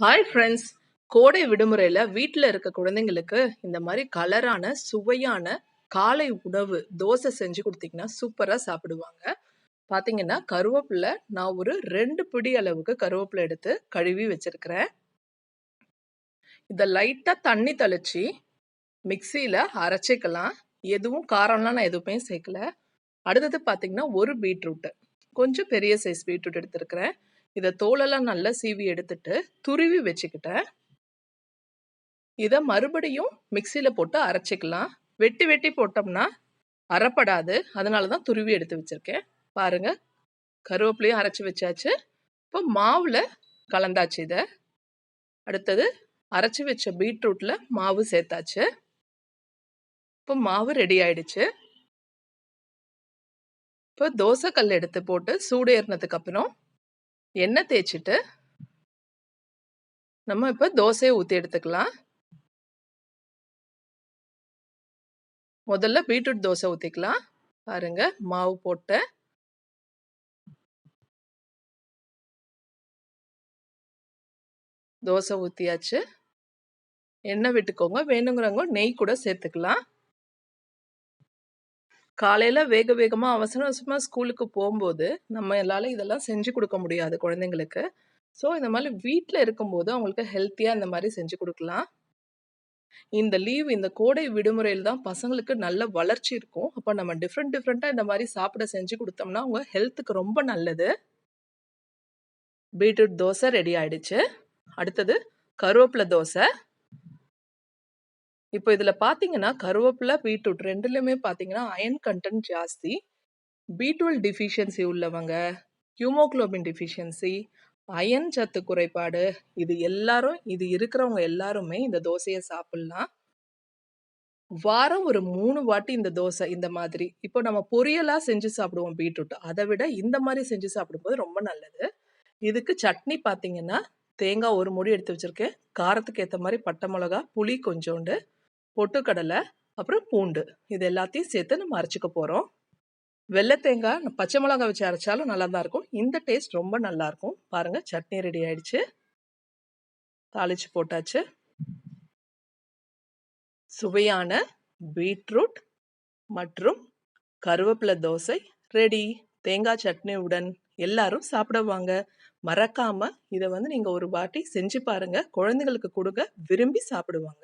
Hi friends. கோடை விடுமுறையில வீட்டில் இருக்க குழந்தைங்களுக்கு இந்த மாதிரி கலரான சுவையான காலை உணவு தோசை செஞ்சு கொடுத்தீங்கன்னா சூப்பராக சாப்பிடுவாங்க. பார்த்தீங்கன்னா கருவேப்பிலை நான் ஒரு 2 பிடி அளவுக்கு கருவேப்பிலை எடுத்து கழுவி வச்சிருக்கிறேன். இதை லைட்டாக தண்ணி தெளிச்சு மிக்சியில் அரைச்சிக்கலாம். எதுவும் காரம்லாம் நான் எதுவுமே சேர்க்கல. அடுத்தது பார்த்தீங்கன்னா ஒரு பீட்ரூட்டு, கொஞ்சம் பெரிய சைஸ் பீட்ரூட் எடுத்துருக்கிறேன். இதை தோலெல்லாம் நல்லா சீவி எடுத்துட்டு துருவி வச்சுக்கிட்டேன். இதை மறுபடியும் மிக்சியில் போட்டு அரைச்சிக்கலாம். வெட்டி வெட்டி போட்டோம்னா அரைப்படாது, அதனால தான் துருவி எடுத்து வச்சிருக்கேன். பாருங்க, கருவேப்பிலையும் அரைச்சி வச்சாச்சு. இப்போ மாவில் கலந்தாச்சு. இதை அடுத்தது அரைச்சி வச்ச பீட்ரூட்டில் மாவு சேர்த்தாச்சு. இப்போ மாவு ரெடி ஆயிடுச்சு. இப்போ தோசை கல் எடுத்து போட்டு சூடு ஏறினதுக்கு அப்புறம் எண்ணெய் தேய்ச்சிட்டு நம்ம இப்போ தோசையை ஊற்றி எடுத்துக்கலாம். முதல்ல பீட்ரூட் தோசை ஊற்றிக்கலாம். பாருங்க, மாவு போட்டு தோசை ஊற்றியாச்சு. எண்ணெய் விட்டுக்கோங்க, வேணுங்கிறவங்க நெய் கூட சேர்த்துக்கலாம். காலையில் வேக வேகமாக அவசர அவசரமாக ஸ்கூலுக்கு போகும்போது நம்மளால இதெல்லாம் செஞ்சு கொடுக்க முடியாது குழந்தைங்களுக்கு. ஸோ இந்த மாதிரி வீட்டில் இருக்கும்போது அவங்களுக்கு ஹெல்த்தியாக இந்த மாதிரி செஞ்சு கொடுக்கலாம். இந்த லீவ், இந்த கோடை விடுமுறையில் தான் பசங்களுக்கு நல்ல வளர்ச்சி இருக்கும். அப்போ நம்ம டிஃப்ரெண்ட்டாக இந்த மாதிரி சாப்பிட செஞ்சு கொடுத்தோம்னா அவங்க ஹெல்த்துக்கு ரொம்ப நல்லது. பீட்ரூட் தோசை ரெடி ஆயிடுச்சு. அடுத்தது கருவேப்பிலை தோசை. இப்போ இதில் பார்த்தீங்கன்னா கருவேப்பிலை பீட்ரூட் ரெண்டுலையுமே பார்த்தீங்கன்னா அயன் கண்டென்ட் ஜாஸ்தி. B12 டிஃபிஷியன்சி உள்ளவங்க, ஹியூமோகுளோபின் டிஃபிஷியன்சி, அயன் சத்து குறைபாடு, இது இருக்கிறவங்க எல்லாருமே இந்த தோசையை சாப்பிடலாம். வாரம் ஒரு 3 வாட்டி இந்த தோசை இந்த மாதிரி. இப்போ நம்ம பொரியலாக செஞ்சு சாப்பிடுவோம் பீட்ரூட், அதை விட இந்த மாதிரி செஞ்சு சாப்பிடும்போது ரொம்ப நல்லது. இதுக்கு சட்னி பார்த்தீங்கன்னா தேங்காய் ஒரு மூடி எடுத்து வச்சிருக்கேன். காரத்துக்கு ஏற்ற மாதிரி பட்டை மிளகா, புளி கொஞ்சோண்டு, பொட்டுக்கடலை, அப்புறம் பூண்டு, இது எல்லாத்தையும் சேர்த்து நம்ம அரைச்சிக்க போகிறோம். வெள்ளை தேங்காய் பச்சை மிளகாய் வச்சு அரைச்சாலும் நல்லா தான் இருக்கும். இந்த டேஸ்ட் ரொம்ப நல்லா இருக்கும். பாருங்க, சட்னி ரெடி ஆயிடுச்சு. தாளிச்சு போட்டாச்சு. சுவையான பீட்ரூட் மற்றும் கருவேப்பிலை தோசை ரெடி. தேங்காய் சட்னியுடன் எல்லாரும் சாப்பிடுவாங்க. மறக்காம இதை நீங்க ஒரு வாட்டி செஞ்சு பாருங்க. குழந்தைங்களுக்கு கொடுங்க, விரும்பி சாப்பிடுவாங்க.